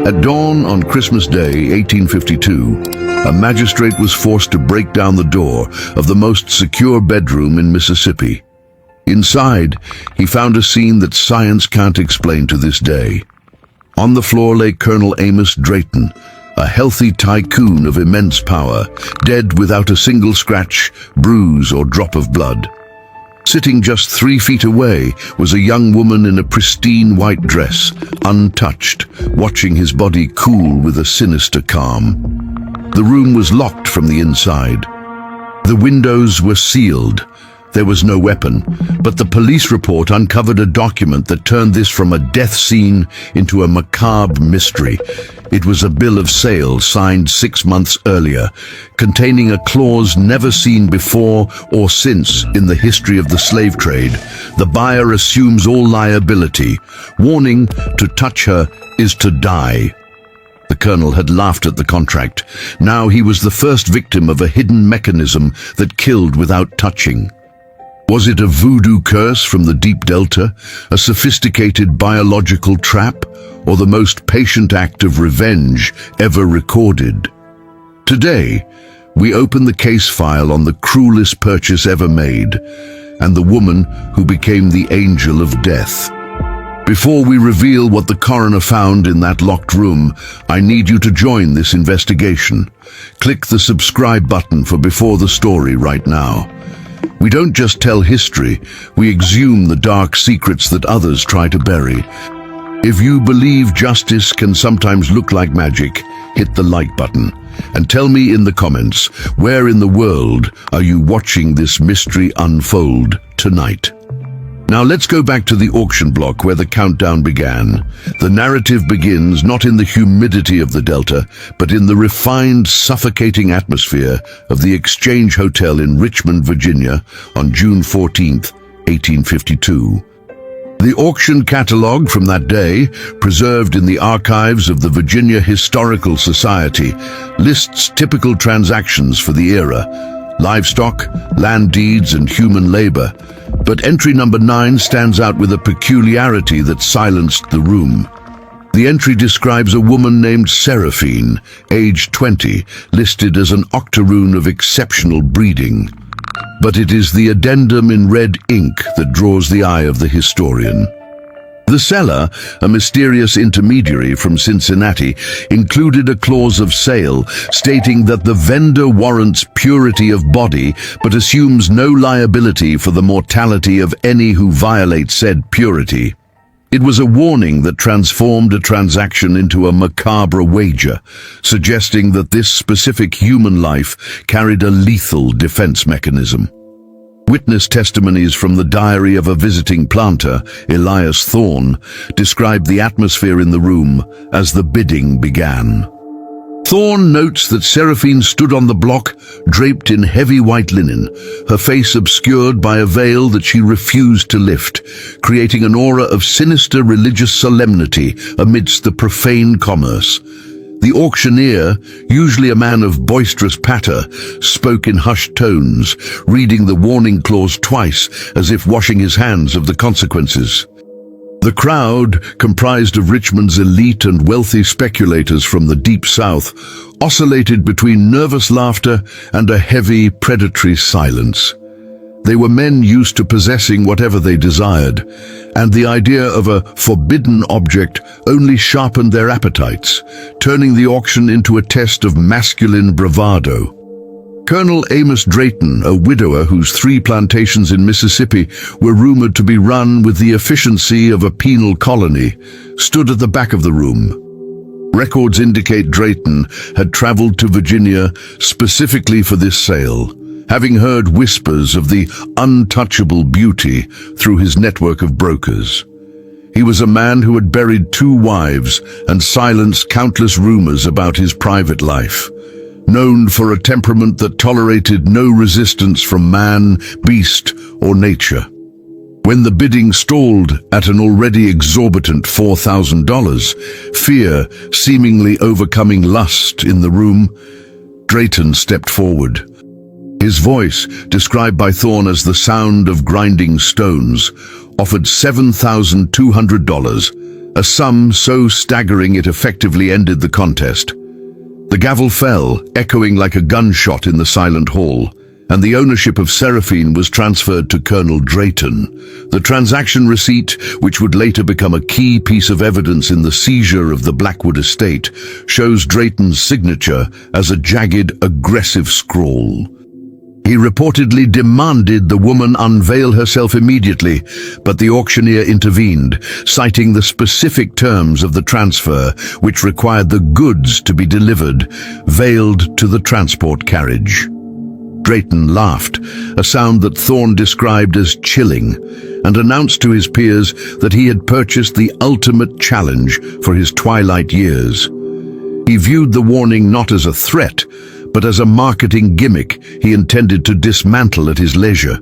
At dawn on Christmas Day, 1852, a magistrate was forced to break down the door of the most secure bedroom in Mississippi. Inside, he found a scene that science can't explain to this day. On the floor lay Colonel Amos Drayton, a healthy tycoon of immense power, dead without a single scratch, bruise, or drop of blood. Sitting just 3 feet away was a young woman in a pristine white dress, untouched, watching his body cool with a sinister calm. The room was locked from the inside. The windows were sealed. There was no weapon, but the police report uncovered a document that turned this from a death scene into a macabre mystery. It was a bill of sale signed 6 months earlier, containing a clause never seen before or since in the history of the slave trade. The buyer assumes all liability. Warning: to touch her is to die. The colonel had laughed at the contract. Now he was the first victim of a hidden mechanism that killed without touching. Was it a voodoo curse from the deep delta, a sophisticated biological trap, or the most patient act of revenge ever recorded? Today, we open the case file on the cruelest purchase ever made, and the woman who became the angel of death. Before we reveal what the coroner found in that locked room, I need you to join this investigation. Click the subscribe button for Before the Story right now. We don't just tell history, we exhume the dark secrets that others try to bury. If you believe justice can sometimes look like magic, hit the like button. And tell me in the comments, where in the world are you watching this mystery unfold tonight? Now let's go back to the auction block where the countdown began. The narrative begins not in the humidity of the Delta, but in the refined, suffocating atmosphere of the Exchange Hotel in Richmond, Virginia on June 14th, 1852. The auction catalogue from that day, preserved in the archives of the Virginia Historical Society, lists typical transactions for the era: livestock, land deeds, and human labor. But entry number 9 stands out with a peculiarity that silenced the room. The entry describes a woman named Seraphine, age 20, listed as an octoroon of exceptional breeding. But it is the addendum in red ink that draws the eye of the historian. The seller, a mysterious intermediary from Cincinnati, included a clause of sale stating that the vendor warrants purity of body but assumes no liability for the mortality of any who violate said purity. It was a warning that transformed a transaction into a macabre wager, suggesting that this specific human life carried a lethal defense mechanism. Witness testimonies from the diary of a visiting planter, Elias Thorne, described the atmosphere in the room as the bidding began. Thorne notes that Seraphine stood on the block, draped in heavy white linen, her face obscured by a veil that she refused to lift, creating an aura of sinister religious solemnity amidst the profane commerce. The auctioneer, usually a man of boisterous patter, spoke in hushed tones, reading the warning clause twice as if washing his hands of the consequences. The crowd, comprised of Richmond's elite and wealthy speculators from the Deep South, oscillated between nervous laughter and a heavy, predatory silence. They were men used to possessing whatever they desired, and the idea of a forbidden object only sharpened their appetites, turning the auction into a test of masculine bravado. Colonel Amos Drayton, a widower whose 3 plantations in Mississippi were rumored to be run with the efficiency of a penal colony, stood at the back of the room. Records indicate Drayton had traveled to Virginia specifically for this sale, having heard whispers of the untouchable beauty through his network of brokers. He was a man who had buried 2 wives and silenced countless rumors about his private life, known for a temperament that tolerated no resistance from man, beast, or nature. When the bidding stalled at an already exorbitant $4,000, fear seemingly overcoming lust in the room, Drayton stepped forward. His voice, described by Thorne as the sound of grinding stones, offered $7,200, a sum so staggering it effectively ended the contest. The gavel fell, echoing like a gunshot in the silent hall, and the ownership of Seraphine was transferred to Colonel Drayton. The transaction receipt, which would later become a key piece of evidence in the seizure of the Blackwood estate, shows Drayton's signature as a jagged, aggressive scrawl. He reportedly demanded the woman unveil herself immediately, but the auctioneer intervened, citing the specific terms of the transfer, which required the goods to be delivered, veiled to the transport carriage. Drayton laughed, a sound that Thorne described as chilling, and announced to his peers that he had purchased the ultimate challenge for his twilight years. He viewed the warning not as a threat, but as a marketing gimmick he intended to dismantle at his leisure.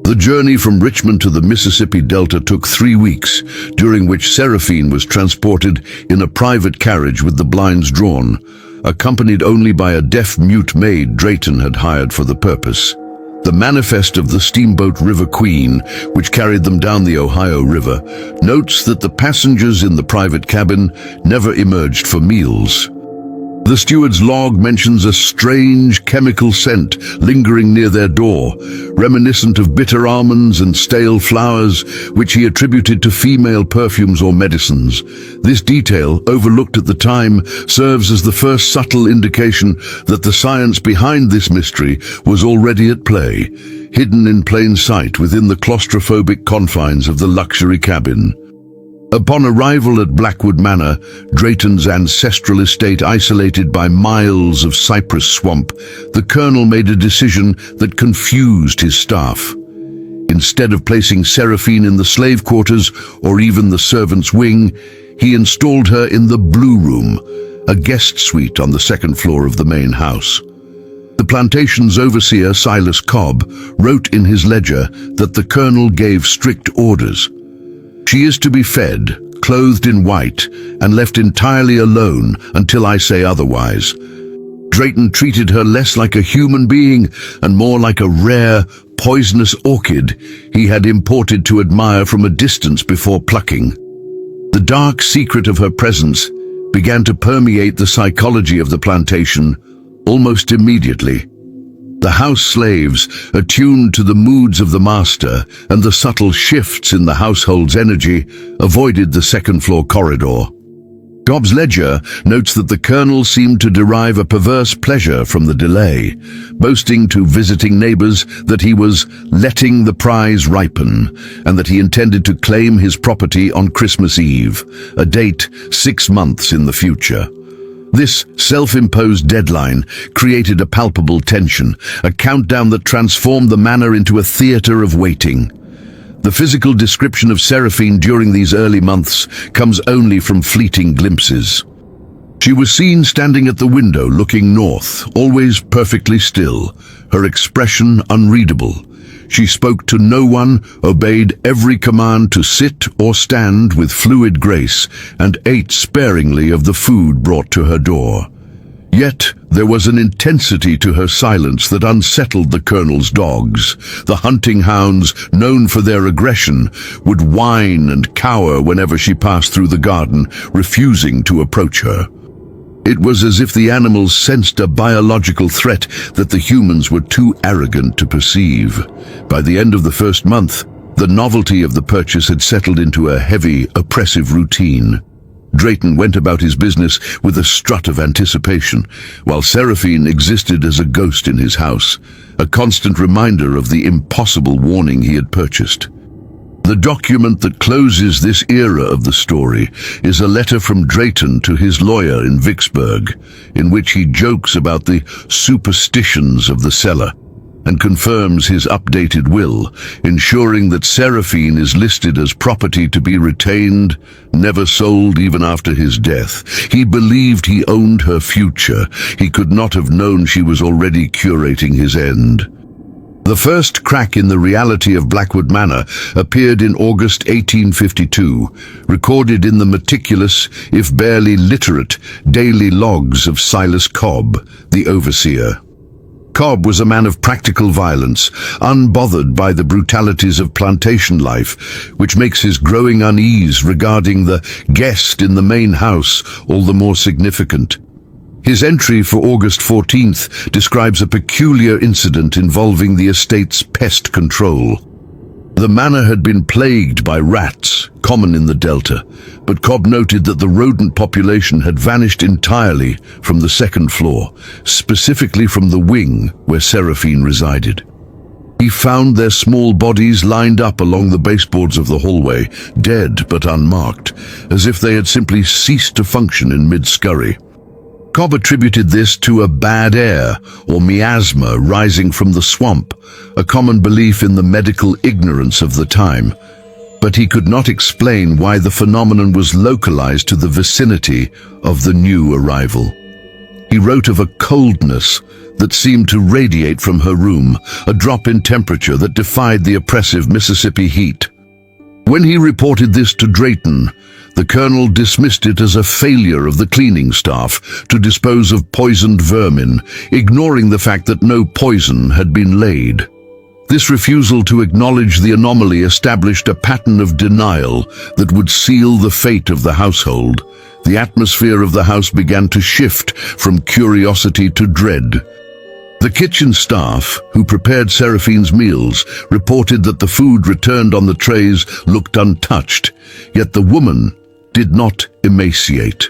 The journey from Richmond to the Mississippi Delta took 3 weeks, during which Seraphine was transported in a private carriage with the blinds drawn, accompanied only by a deaf-mute maid Drayton had hired for the purpose. The manifest of the steamboat River Queen, which carried them down the Ohio River, notes that the passengers in the private cabin never emerged for meals. The steward's log mentions a strange chemical scent lingering near their door, reminiscent of bitter almonds and stale flowers, which he attributed to female perfumes or medicines. This detail, overlooked at the time, serves as the first subtle indication that the science behind this mystery was already at play, hidden in plain sight within the claustrophobic confines of the luxury cabin. Upon arrival at Blackwood Manor, Drayton's ancestral estate isolated by miles of cypress swamp, the colonel made a decision that confused his staff. Instead of placing Seraphine in the slave quarters or even the servants' wing, he installed her in the Blue Room, a guest suite on the second floor of the main house. The plantation's overseer, Silas Cobb, wrote in his ledger that the colonel gave strict orders. She is to be fed, clothed in white, and left entirely alone until I say otherwise. Drayton treated her less like a human being and more like a rare, poisonous orchid he had imported to admire from a distance before plucking. The dark secret of her presence began to permeate the psychology of the plantation almost immediately. The house slaves, attuned to the moods of the master and the subtle shifts in the household's energy, avoided the second-floor corridor. Cobb's ledger notes that the colonel seemed to derive a perverse pleasure from the delay, boasting to visiting neighbors that he was letting the prize ripen and that he intended to claim his property on Christmas Eve, a date 6 months in the future. This self-imposed deadline created a palpable tension, a countdown that transformed the manor into a theater of waiting. The physical description of Seraphine during these early months comes only from fleeting glimpses. She was seen standing at the window looking north, always perfectly still, her expression unreadable. She spoke to no one, obeyed every command to sit or stand with fluid grace, and ate sparingly of the food brought to her door. Yet there was an intensity to her silence that unsettled the colonel's dogs. The hunting hounds, known for their aggression, would whine and cower whenever she passed through the garden, refusing to approach her. It was as if the animals sensed a biological threat that the humans were too arrogant to perceive. By the end of the first month, the novelty of the purchase had settled into a heavy, oppressive routine. Drayton went about his business with a strut of anticipation, while Seraphine existed as a ghost in his house, a constant reminder of the impossible warning he had purchased. The document that closes this era of the story is a letter from Drayton to his lawyer in Vicksburg, in which he jokes about the superstitions of the seller and confirms his updated will, ensuring that Seraphine is listed as property to be retained, never sold even after his death. He believed he owned her future. He could not have known she was already curating his end. The first crack in the reality of Blackwood Manor appeared in August 1852, recorded in the meticulous, if barely literate, daily logs of Silas Cobb, the overseer. Cobb was a man of practical violence, unbothered by the brutalities of plantation life, which makes his growing unease regarding the guest in the main house all the more significant. His entry for August 14th describes a peculiar incident involving the estate's pest control. The manor had been plagued by rats, common in the Delta, but Cobb noted that the rodent population had vanished entirely from the second floor, specifically from the wing where Seraphine resided. He found their small bodies lined up along the baseboards of the hallway, dead but unmarked, as if they had simply ceased to function in mid-scurry. Cobb attributed this to a bad air or miasma rising from the swamp, a common belief in the medical ignorance of the time. But he could not explain why the phenomenon was localized to the vicinity of the new arrival. He wrote of a coldness that seemed to radiate from her room, a drop in temperature that defied the oppressive Mississippi heat. When he reported this to Drayton, the colonel dismissed it as a failure of the cleaning staff to dispose of poisoned vermin, ignoring the fact that no poison had been laid. This refusal to acknowledge the anomaly established a pattern of denial that would seal the fate of the household. The atmosphere of the house began to shift from curiosity to dread. The kitchen staff, who prepared Seraphine's meals, reported that the food returned on the trays looked untouched, yet the woman did not emaciate.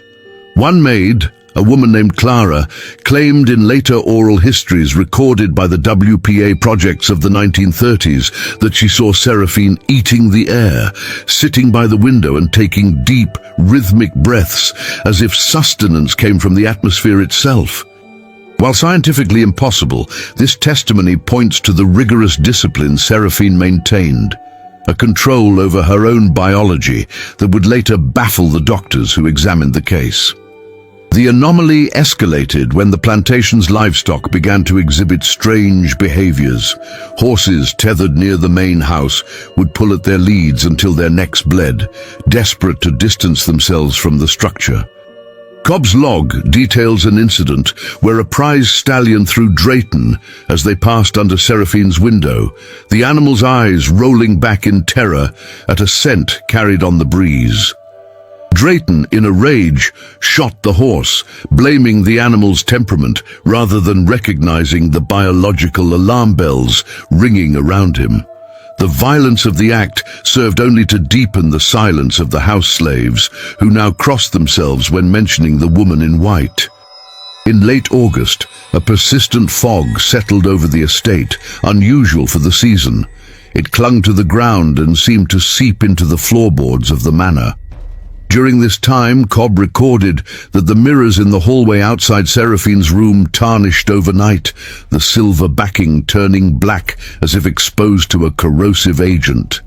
One maid, a woman named Clara, claimed in later oral histories recorded by the WPA projects of the 1930s that she saw Seraphine eating the air, sitting by the window and taking deep, rhythmic breaths as if sustenance came from the atmosphere itself. While scientifically impossible, this testimony points to the rigorous discipline Seraphine maintained, a control over her own biology that would later baffle the doctors who examined the case. The anomaly escalated when the plantation's livestock began to exhibit strange behaviors. Horses tethered near the main house would pull at their leads until their necks bled, desperate to distance themselves from the structure. Cobb's log details an incident where a prize stallion threw Drayton as they passed under Seraphine's window, the animal's eyes rolling back in terror at a scent carried on the breeze. Drayton, in a rage, shot the horse, blaming the animal's temperament rather than recognizing the biological alarm bells ringing around him. The violence of the act served only to deepen the silence of the house slaves, who now crossed themselves when mentioning the woman in white. In late August, a persistent fog settled over the estate, unusual for the season. It clung to the ground and seemed to seep into the floorboards of the manor. During this time, Cobb recorded that the mirrors in the hallway outside Seraphine's room tarnished overnight, the silver backing turning black as if exposed to a corrosive agent.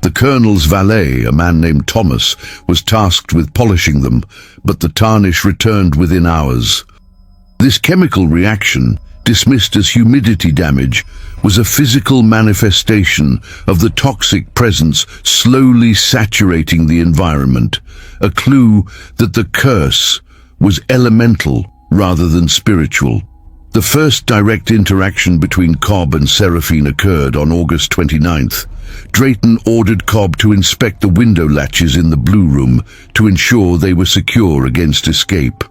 The colonel's valet, a man named Thomas, was tasked with polishing them, but the tarnish returned within hours. This chemical reaction, dismissed as humidity damage, was a physical manifestation of the toxic presence slowly saturating the environment, a clue that the curse was elemental rather than spiritual. The first direct interaction between Cobb and Seraphine occurred on August 29th. Drayton ordered Cobb to inspect the window latches in the blue room to ensure they were secure against escape.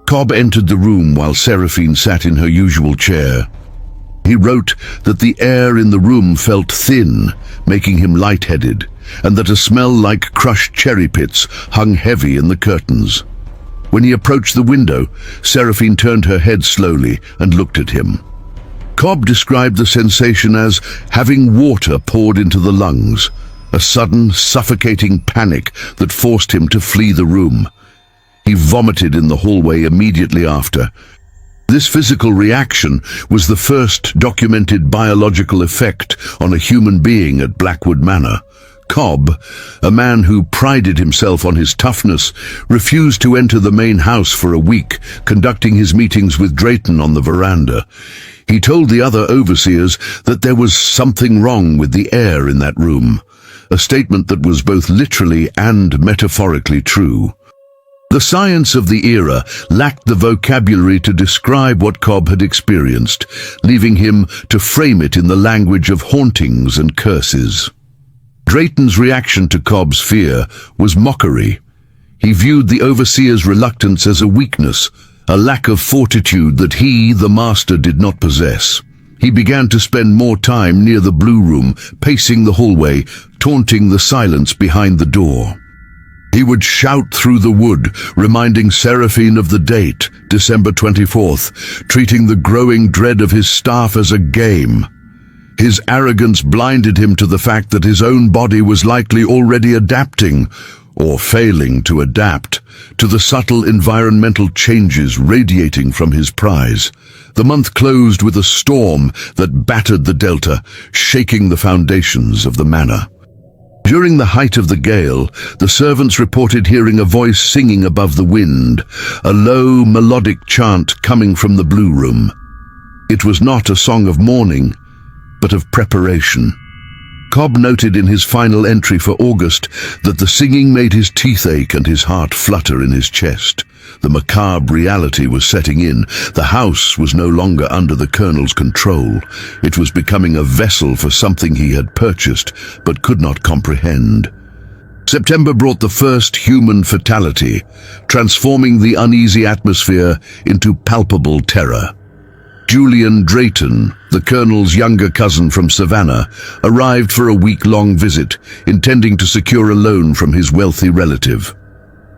Cobb entered the room while Seraphine sat in her usual chair. He wrote that the air in the room felt thin, making him lightheaded, and that a smell like crushed cherry pits hung heavy in the curtains. When he approached the window, Seraphine turned her head slowly and looked at him. Cobb described the sensation as having water poured into the lungs, a sudden, suffocating panic that forced him to flee the room. He vomited in the hallway immediately after. This physical reaction was the first documented biological effect on a human being at Blackwood Manor. Cobb, a man who prided himself on his toughness, refused to enter the main house for a week, conducting his meetings with Drayton on the veranda. He told the other overseers that there was something wrong with the air in that room, a statement that was both literally and metaphorically true. The science of the era lacked the vocabulary to describe what Cobb had experienced, leaving him to frame it in the language of hauntings and curses. Drayton's reaction to Cobb's fear was mockery. He viewed the overseer's reluctance as a weakness, a lack of fortitude that he, the master, did not possess. He began to spend more time near the blue room, pacing the hallway, taunting the silence behind the door. He would shout through the wood, reminding Seraphine of the date, December 24th, treating the growing dread of his staff as a game. His arrogance blinded him to the fact that his own body was likely already adapting, or failing to adapt, to the subtle environmental changes radiating from his prize. The month closed with a storm that battered the delta, shaking the foundations of the manor. During the height of the gale, the servants reported hearing a voice singing above the wind, a low, melodic chant coming from the blue room. It was not a song of mourning, but of preparation. Cobb noted in his final entry for August that the singing made his teeth ache and his heart flutter in his chest. The macabre reality was setting in. The house was no longer under the Colonel's control. It was becoming a vessel for something he had purchased but could not comprehend. September brought the first human fatality, transforming the uneasy atmosphere into palpable terror. Julian Drayton, the Colonel's younger cousin from Savannah, arrived for a week-long visit, intending to secure a loan from his wealthy relative.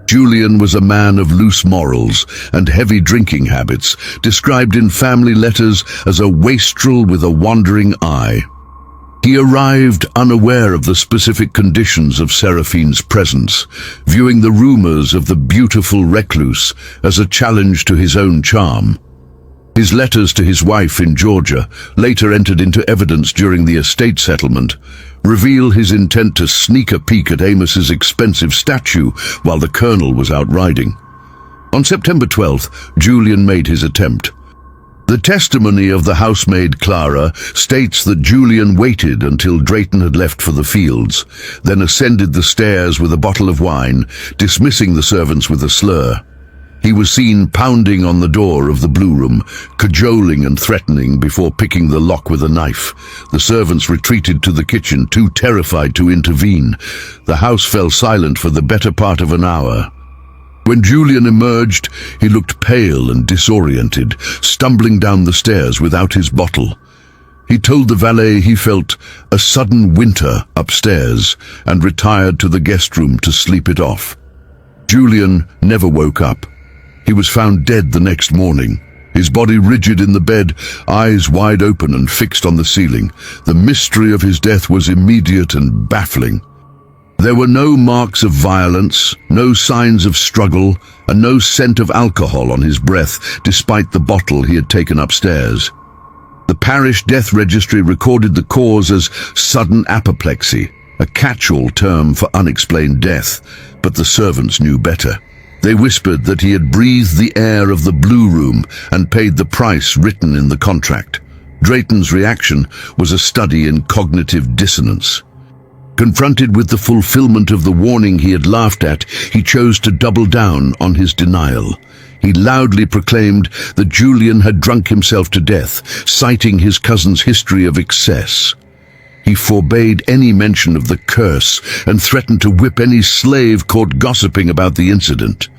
Julian was a man of loose morals and heavy drinking habits, described in family letters as a wastrel with a wandering eye. He arrived unaware of the specific conditions of Seraphine's presence, viewing the rumors of the beautiful recluse as a challenge to his own charm. His letters to his wife in Georgia, later entered into evidence during the estate settlement, reveal his intent to sneak a peek at Amos's expensive statue while the Colonel was out riding. On September 12th, Julian made his attempt. The testimony of the housemaid Clara states that Julian waited until Drayton had left for the fields, then ascended the stairs with a bottle of wine, dismissing the servants with a slur. He was seen pounding on the door of the blue room, cajoling and threatening before picking the lock with a knife. The servants retreated to the kitchen, too terrified to intervene. The house fell silent for the better part of an hour. When Julian emerged, he looked pale and disoriented, stumbling down the stairs without his bottle. He told the valet he felt a sudden winter upstairs and retired to the guest room to sleep it off. Julian never woke up. He was found dead the next morning, his body rigid in the bed, eyes wide open and fixed on the ceiling. The mystery of his death was immediate and baffling. There were no marks of violence, no signs of struggle, and no scent of alcohol on his breath, despite the bottle he had taken upstairs. The parish death registry recorded the cause as sudden apoplexy, a catch-all term for unexplained death, but the servants knew better. They whispered that he had breathed the air of the blue room and paid the price written in the contract. Drayton's reaction was a study in cognitive dissonance. Confronted with the fulfillment of the warning he had laughed at, he chose to double down on his denial. He loudly proclaimed that Julian had drunk himself to death, citing his cousin's history of excess. He forbade any mention of the curse and threatened to whip any slave caught gossiping about the incident.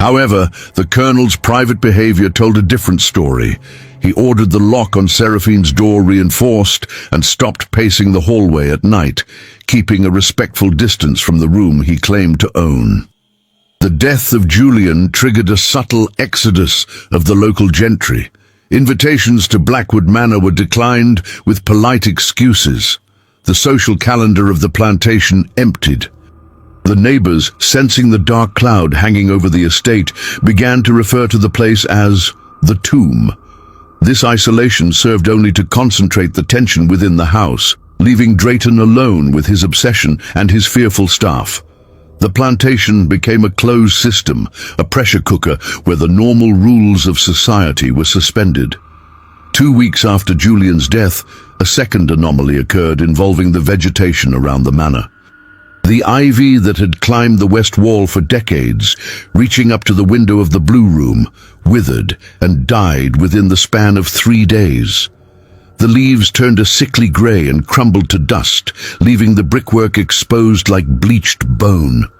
However, the Colonel's private behavior told a different story. He ordered the lock on Seraphine's door reinforced and stopped pacing the hallway at night, keeping a respectful distance from the room he claimed to own. The death of Julian triggered a subtle exodus of the local gentry. Invitations to Blackwood Manor were declined with polite excuses. The social calendar of the plantation emptied. The neighbors, sensing the dark cloud hanging over the estate, began to refer to the place as the tomb. This isolation served only to concentrate the tension within the house, leaving Drayton alone with his obsession and his fearful staff. The plantation became a closed system, a pressure cooker where the normal rules of society were suspended. 2 weeks after Julian's death, a second anomaly occurred involving the vegetation around the manor. The ivy that had climbed the west wall for decades, reaching up to the window of the blue room, withered and died within the span of 3 days. The leaves turned a sickly grey and crumbled to dust, leaving the brickwork exposed like bleached bone.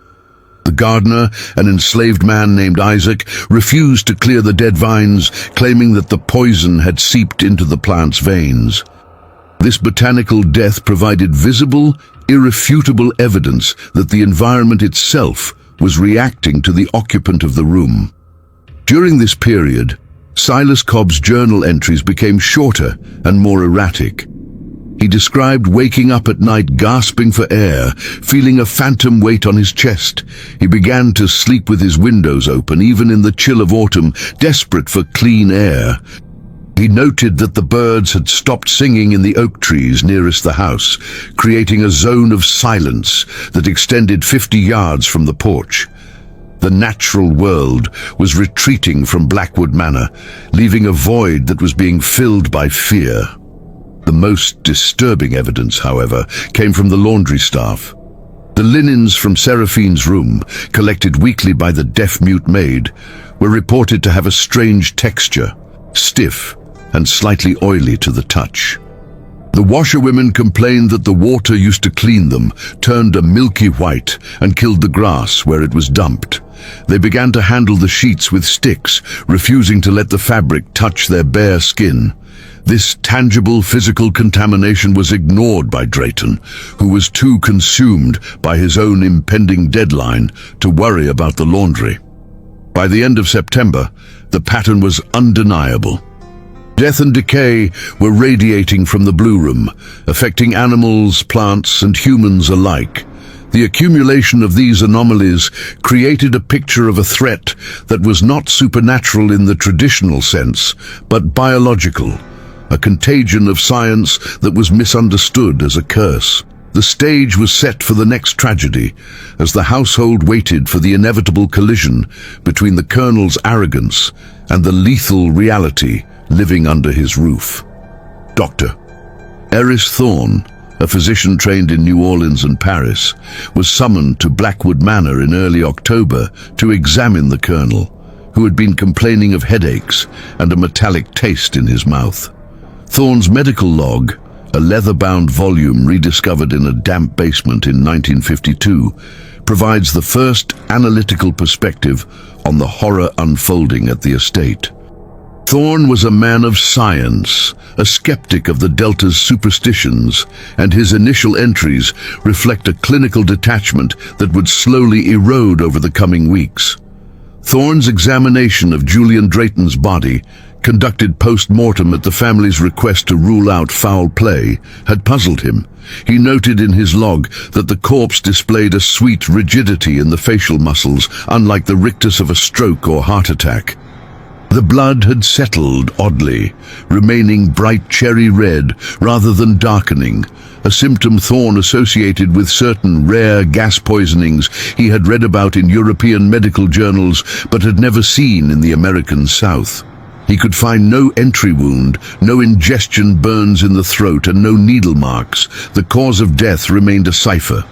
The gardener, an enslaved man named Isaac, refused to clear the dead vines, claiming that the poison had seeped into the plant's veins. This botanical death provided visible, irrefutable evidence that the environment itself was reacting to the occupant of the room. During this period, Silas Cobb's journal entries became shorter and more erratic. He described waking up at night gasping for air, feeling a phantom weight on his chest. He began to sleep with his windows open, even in the chill of autumn, desperate for clean air. He noted that the birds had stopped singing in the oak trees nearest the house, creating a zone of silence that extended 50 yards from the porch. The natural world was retreating from Blackwood Manor, leaving a void that was being filled by fear. The most disturbing evidence, however, came from the laundry staff. The linens from Seraphine's room, collected weekly by the deaf-mute maid, were reported to have a strange texture, stiff and slightly oily to the touch. The washerwomen complained that the water used to clean them turned a milky white and killed the grass where it was dumped. They began to handle the sheets with sticks, refusing to let the fabric touch their bare skin. This tangible physical contamination was ignored by Drayton, who was too consumed by his own impending deadline to worry about the laundry. By the end of September, the pattern was undeniable. Death and decay were radiating from the blue room, affecting animals, plants, and humans alike. The accumulation of these anomalies created a picture of a threat that was not supernatural in the traditional sense, but biological, a contagion of science that was misunderstood as a curse. The stage was set for the next tragedy, as the household waited for the inevitable collision between the Colonel's arrogance and the lethal reality living under his roof. Dr. Eris Thorne, a physician trained in New Orleans and Paris, was summoned to Blackwood Manor in early October to examine the Colonel, who had been complaining of headaches and a metallic taste in his mouth. Thorne's medical log, a leather-bound volume rediscovered in a damp basement in 1952, provides the first analytical perspective on the horror unfolding at the estate. Thorne was a man of science, a skeptic of the Delta's superstitions, and his initial entries reflect a clinical detachment that would slowly erode over the coming weeks. Thorne's examination of Julian Drayton's body, conducted post-mortem at the family's request to rule out foul play, had puzzled him. He noted in his log that the corpse displayed a sweet rigidity in the facial muscles, unlike the rictus of a stroke or heart attack. The blood had settled oddly, remaining bright cherry red rather than darkening, a symptom Thorne associated with certain rare gas poisonings he had read about in European medical journals but had never seen in the American South. He could find no entry wound, no ingestion burns in the throat, and no needle marks. The cause of death remained a cipher.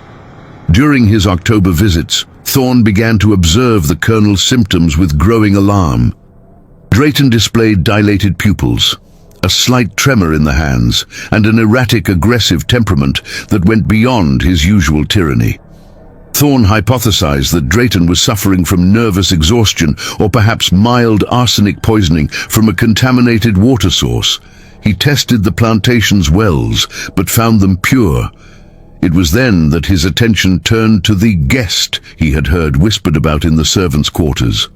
During his October visits, Thorne began to observe the Colonel's symptoms with growing alarm. Drayton displayed dilated pupils, a slight tremor in the hands, and an erratic, aggressive temperament that went beyond his usual tyranny. Thorne hypothesized that Drayton was suffering from nervous exhaustion or perhaps mild arsenic poisoning from a contaminated water source. He tested the plantation's wells, but found them pure. It was then that his attention turned to the guest he had heard whispered about in the servants' quarters.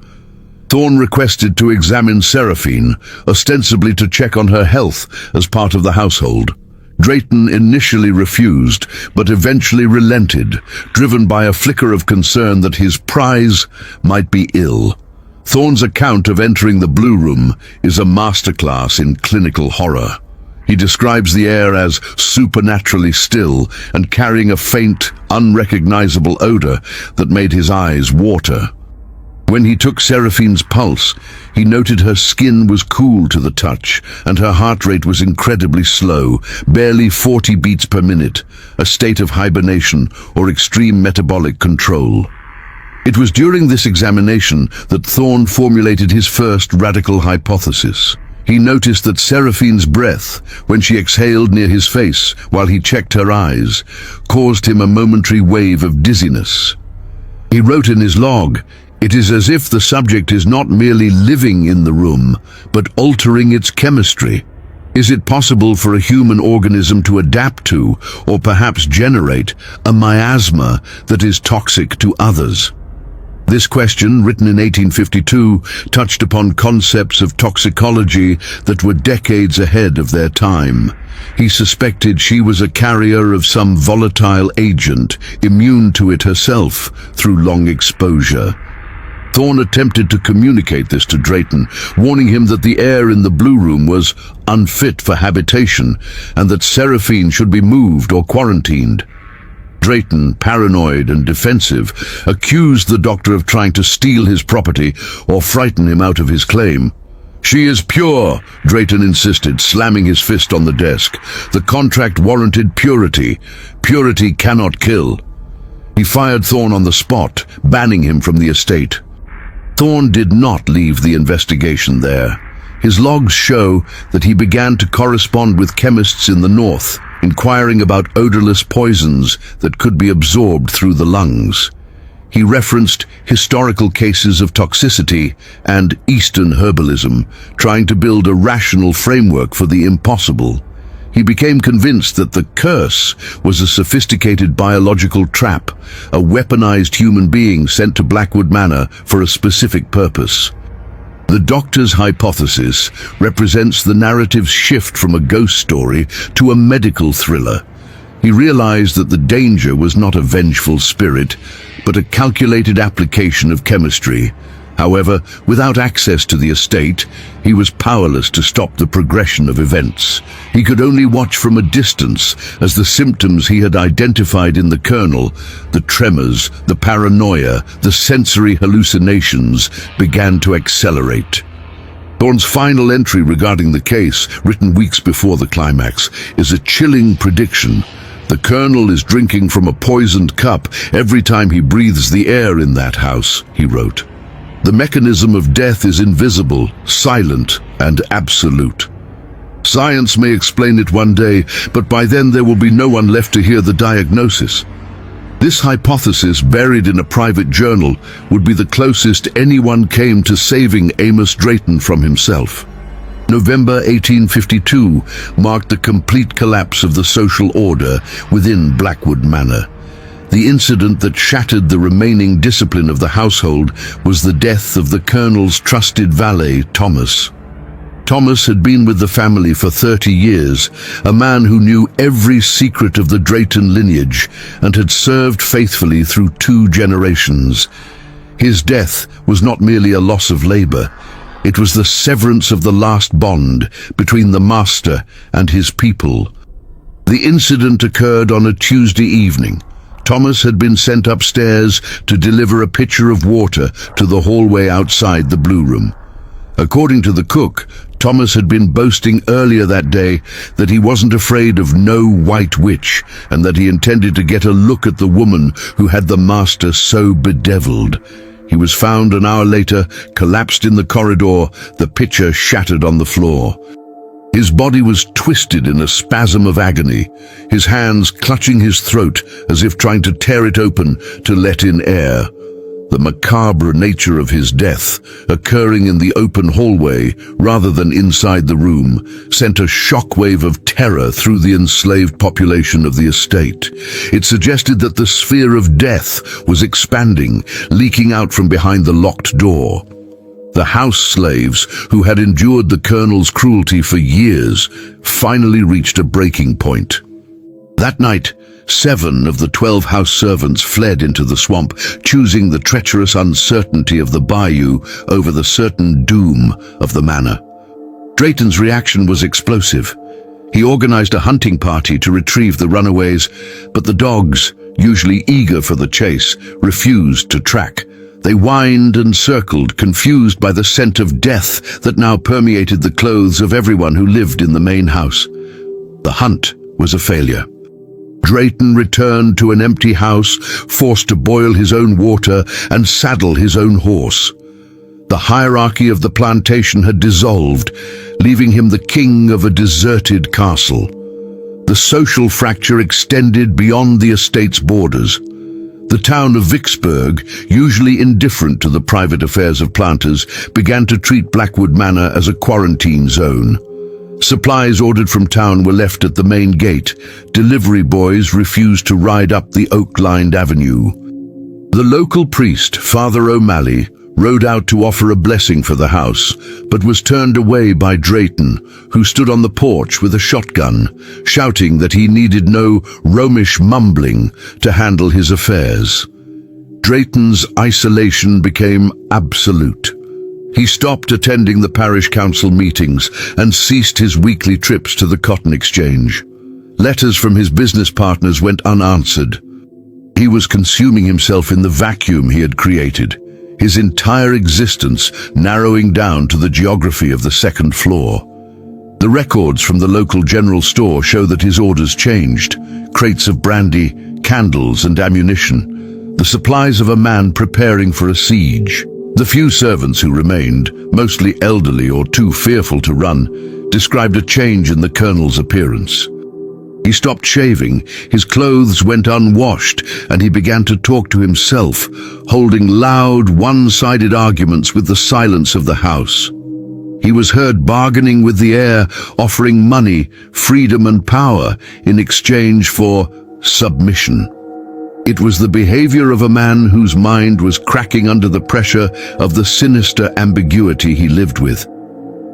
Thorne requested to examine Seraphine, ostensibly to check on her health as part of the household. Drayton initially refused, but eventually relented, driven by a flicker of concern that his prize might be ill. Thorne's account of entering the Blue Room is a masterclass in clinical horror. He describes the air as supernaturally still and carrying a faint, unrecognizable odor that made his eyes water. When he took Seraphine's pulse, he noted her skin was cool to the touch, and her heart rate was incredibly slow, barely 40 beats per minute, a state of hibernation or extreme metabolic control. It was during this examination that Thorne formulated his first radical hypothesis. He noticed that Seraphine's breath, when she exhaled near his face while he checked her eyes, caused him a momentary wave of dizziness. He wrote in his log, "It is as if the subject is not merely living in the room, but altering its chemistry. Is it possible for a human organism to adapt to, or perhaps generate, a miasma that is toxic to others?" This question, written in 1852, touched upon concepts of toxicology that were decades ahead of their time. He suspected she was a carrier of some volatile agent, immune to it herself through long exposure. Thorne attempted to communicate this to Drayton, warning him that the air in the Blue Room was unfit for habitation and that Seraphine should be moved or quarantined. Drayton, paranoid and defensive, accused the doctor of trying to steal his property or frighten him out of his claim. "She is pure," Drayton insisted, slamming his fist on the desk. "The contract warranted purity. Purity cannot kill." He fired Thorne on the spot, banning him from the estate. Thorne did not leave the investigation there. His logs show that he began to correspond with chemists in the north, inquiring about odorless poisons that could be absorbed through the lungs. He referenced historical cases of toxicity and Eastern herbalism, trying to build a rational framework for the impossible. He became convinced that the curse was a sophisticated biological trap, a weaponized human being sent to Blackwood Manor for a specific purpose. The doctor's hypothesis represents the narrative's shift from a ghost story to a medical thriller. He realized that the danger was not a vengeful spirit, but a calculated application of chemistry. However, without access to the estate, he was powerless to stop the progression of events. He could only watch from a distance as the symptoms he had identified in the Colonel, the tremors, the paranoia, the sensory hallucinations, began to accelerate. Thorne's final entry regarding the case, written weeks before the climax, is a chilling prediction. "The Colonel is drinking from a poisoned cup every time he breathes the air in that house," he wrote. "The mechanism of death is invisible, silent, and absolute. Science may explain it one day, but by then there will be no one left to hear the diagnosis." This hypothesis, buried in a private journal, would be the closest anyone came to saving Amos Drayton from himself. November 1852 marked the complete collapse of the social order within Blackwood Manor. The incident that shattered the remaining discipline of the household was the death of the Colonel's trusted valet, Thomas. Thomas had been with the family for 30 years, a man who knew every secret of the Drayton lineage and had served faithfully through 2 generations. His death was not merely a loss of labor. It was the severance of the last bond between the master and his people. The incident occurred on a Tuesday evening. Thomas had been sent upstairs to deliver a pitcher of water to the hallway outside the Blue Room. According to the cook, Thomas had been boasting earlier that day that he wasn't afraid of no white witch and that he intended to get a look at the woman who had the master so bedeviled. He was found an hour later, collapsed in the corridor, the pitcher shattered on the floor. His body was twisted in a spasm of agony, his hands clutching his throat as if trying to tear it open to let in air. The macabre nature of his death, occurring in the open hallway rather than inside the room, sent a shockwave of terror through the enslaved population of the estate. It suggested that the sphere of death was expanding, leaking out from behind the locked door. The house slaves, who had endured the Colonel's cruelty for years, finally reached a breaking point. That night, 7 of the 12 house servants fled into the swamp, choosing the treacherous uncertainty of the bayou over the certain doom of the manor. Drayton's reaction was explosive. He organized a hunting party to retrieve the runaways, but the dogs, usually eager for the chase, refused to track. They whined and circled, confused by the scent of death that now permeated the clothes of everyone who lived in the main house. The hunt was a failure. Drayton returned to an empty house, forced to boil his own water and saddle his own horse. The hierarchy of the plantation had dissolved, leaving him the king of a deserted castle. The social fracture extended beyond the estate's borders. The town of Vicksburg, usually indifferent to the private affairs of planters, began to treat Blackwood Manor as a quarantine zone. Supplies ordered from town were left at the main gate. Delivery boys refused to ride up the oak-lined avenue. The local priest, Father O'Malley, rode out to offer a blessing for the house, but was turned away by Drayton, who stood on the porch with a shotgun, shouting that he needed no Romish mumbling to handle his affairs. Drayton's isolation became absolute. He stopped attending the parish council meetings and ceased his weekly trips to the cotton exchange. Letters from his business partners went unanswered. He was consuming himself in the vacuum he had created, his entire existence narrowing down to the geography of the second floor. The records from the local general store show that his orders changed: crates of brandy, candles and ammunition, the supplies of a man preparing for a siege. The few servants who remained, mostly elderly or too fearful to run, described a change in the colonel's appearance. He stopped shaving, his clothes went unwashed, and he began to talk to himself, holding loud, one-sided arguments with the silence of the house. He was heard bargaining with the heir, offering money, freedom and power in exchange for submission. It was the behavior of a man whose mind was cracking under the pressure of the sinister ambiguity he lived with.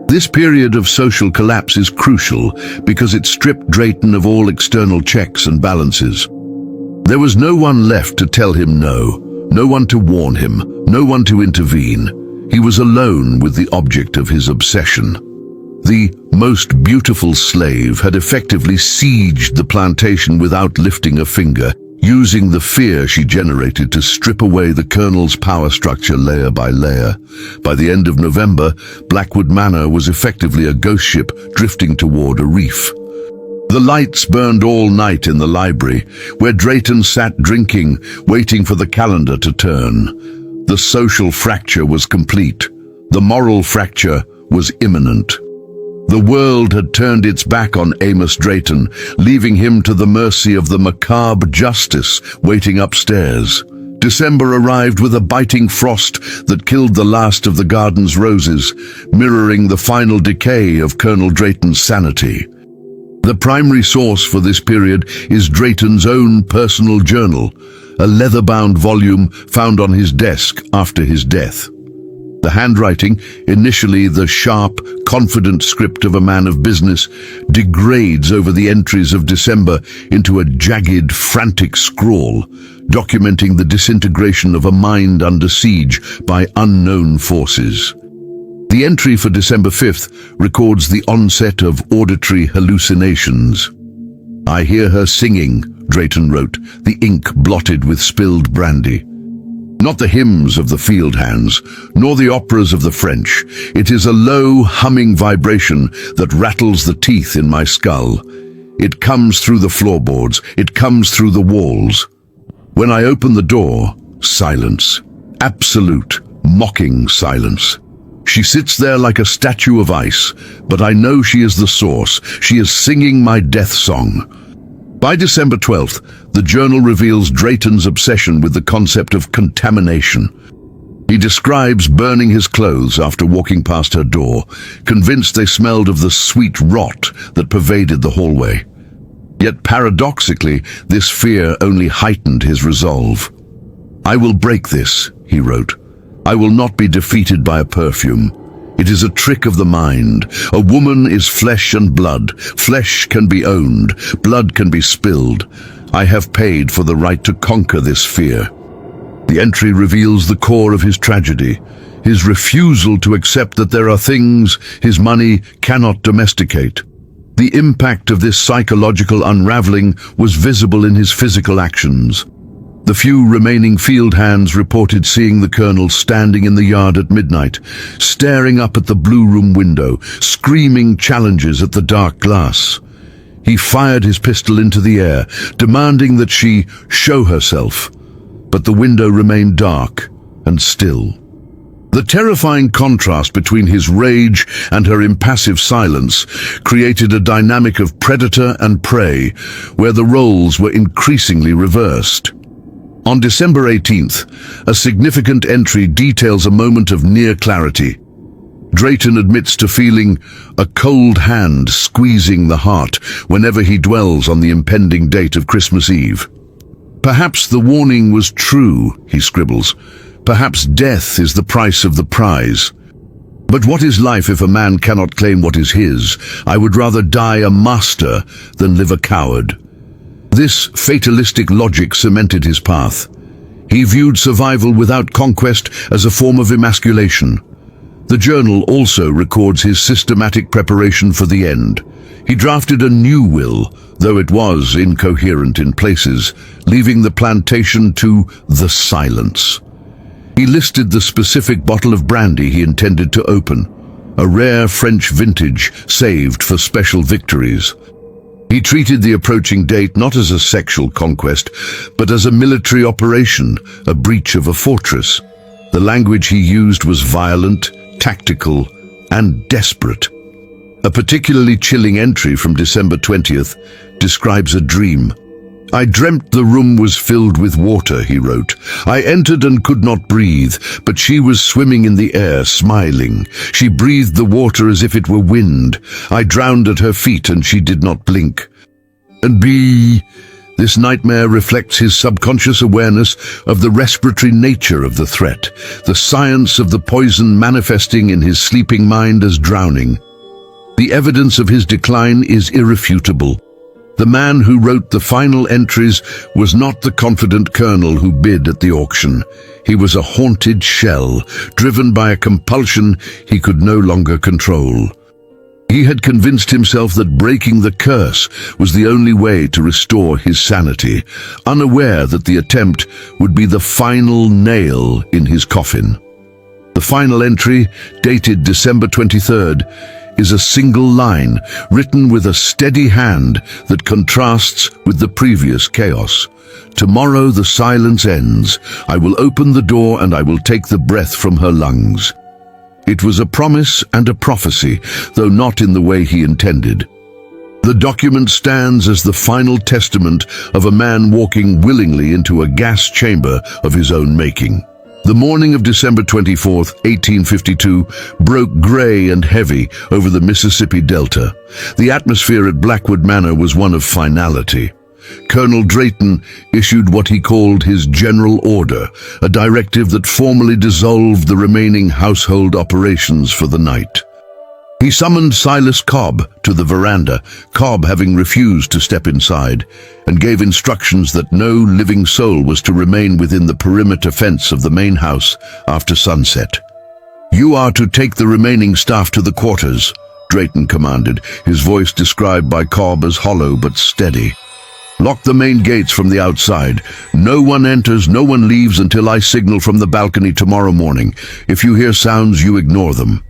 This period of social collapse is crucial because it stripped Drayton of all external checks and balances. There was no one left to tell him no, no one to warn him, no one to intervene. He was alone with the object of his obsession. The most beautiful slave had effectively sieged the plantation without lifting a finger, using the fear she generated to strip away the colonel's power structure layer by layer. By the end of November, Blackwood Manor was effectively a ghost ship drifting toward a reef. The lights burned all night in the library, where Drayton sat drinking, waiting for the calendar to turn. The social fracture was complete. The moral fracture was imminent. The world had turned its back on Amos Drayton, leaving him to the mercy of the macabre justice waiting upstairs. December arrived with a biting frost that killed the last of the garden's roses, mirroring the final decay of Colonel Drayton's sanity. The primary source for this period is Drayton's own personal journal, a leather-bound volume found on his desk after his death. The handwriting, initially the sharp, confident script of a man of business, degrades over the entries of December into a jagged, frantic scrawl, documenting the disintegration of a mind under siege by unknown forces. The entry for December 5th records the onset of auditory hallucinations. "I hear her singing," Drayton wrote, the ink blotted with spilled brandy. Not the hymns of the field hands, nor the operas of the French. It is a low, humming vibration that rattles the teeth in my skull. It comes through the floorboards. It comes through the walls. When I open the door, silence. Absolute, mocking silence. She sits there like a statue of ice, but I know she is the source. She is singing my death song. By December 12th, the journal reveals Drayton's obsession with the concept of contamination. He describes burning his clothes after walking past her door, convinced they smelled of the sweet rot that pervaded the hallway. Yet paradoxically, this fear only heightened his resolve. "I will break this," he wrote. "I will not be defeated by a perfume. It is a trick of the mind. A woman is flesh and blood. Flesh can be owned. Blood can be spilled. I have paid for the right to conquer this fear." The entry reveals the core of his tragedy, his refusal to accept that there are things his money cannot domesticate. The impact of this psychological unraveling was visible in his physical actions. The few remaining field hands reported seeing the colonel standing in the yard at midnight, staring up at the blue room window, screaming challenges at the dark glass. He fired his pistol into the air, demanding that she show herself, but the window remained dark and still. The terrifying contrast between his rage and her impassive silence created a dynamic of predator and prey, where the roles were increasingly reversed. On December 18th, a significant entry details a moment of near clarity. Drayton admits to feeling a cold hand squeezing the heart whenever he dwells on the impending date of Christmas Eve. Perhaps the warning was true, he scribbles. Perhaps death is the price of the prize. But what is life if a man cannot claim what is his? I would rather die a master than live a coward. This fatalistic logic cemented his path. He viewed survival without conquest as a form of emasculation. The journal also records his systematic preparation for the end. He drafted a new will, though it was incoherent in places, leaving the plantation to the silence. He listed the specific bottle of brandy he intended to open, a rare French vintage saved for special victories. He treated the approaching date not as a sexual conquest, but as a military operation, a breach of a fortress. The language he used was violent, tactical, and desperate. A particularly chilling entry from December 20th describes a dream. I dreamt the room was filled with water, he wrote. I entered and could not breathe, but she was swimming in the air, smiling. She breathed the water as if it were wind. I drowned at her feet and she did not blink. And this nightmare reflects his subconscious awareness of the respiratory nature of the threat, the science of the poison manifesting in his sleeping mind as drowning. The evidence of his decline is irrefutable. The man who wrote the final entries was not the confident colonel who bid at the auction. He was a haunted shell, driven by a compulsion he could no longer control. He had convinced himself that breaking the curse was the only way to restore his sanity, unaware that the attempt would be the final nail in his coffin. The final entry, dated December 23rd, is a single line, written with a steady hand that contrasts with the previous chaos. Tomorrow the silence ends. I will open the door and I will take the breath from her lungs. It was a promise and a prophecy, though not in the way he intended. The document stands as the final testament of a man walking willingly into a gas chamber of his own making. The morning of December 24th, 1852, broke gray and heavy over the Mississippi Delta. The atmosphere at Blackwood Manor was one of finality. Colonel Drayton issued what he called his General Order, a directive that formally dissolved the remaining household operations for the night. He summoned Silas Cobb to the veranda, Cobb having refused to step inside, and gave instructions that no living soul was to remain within the perimeter fence of the main house after sunset. "You are to take the remaining staff to the quarters," Drayton commanded, his voice described by Cobb as hollow but steady. "Lock the main gates from the outside. No one enters, no one leaves until I signal from the balcony tomorrow morning. If you hear sounds, you ignore them.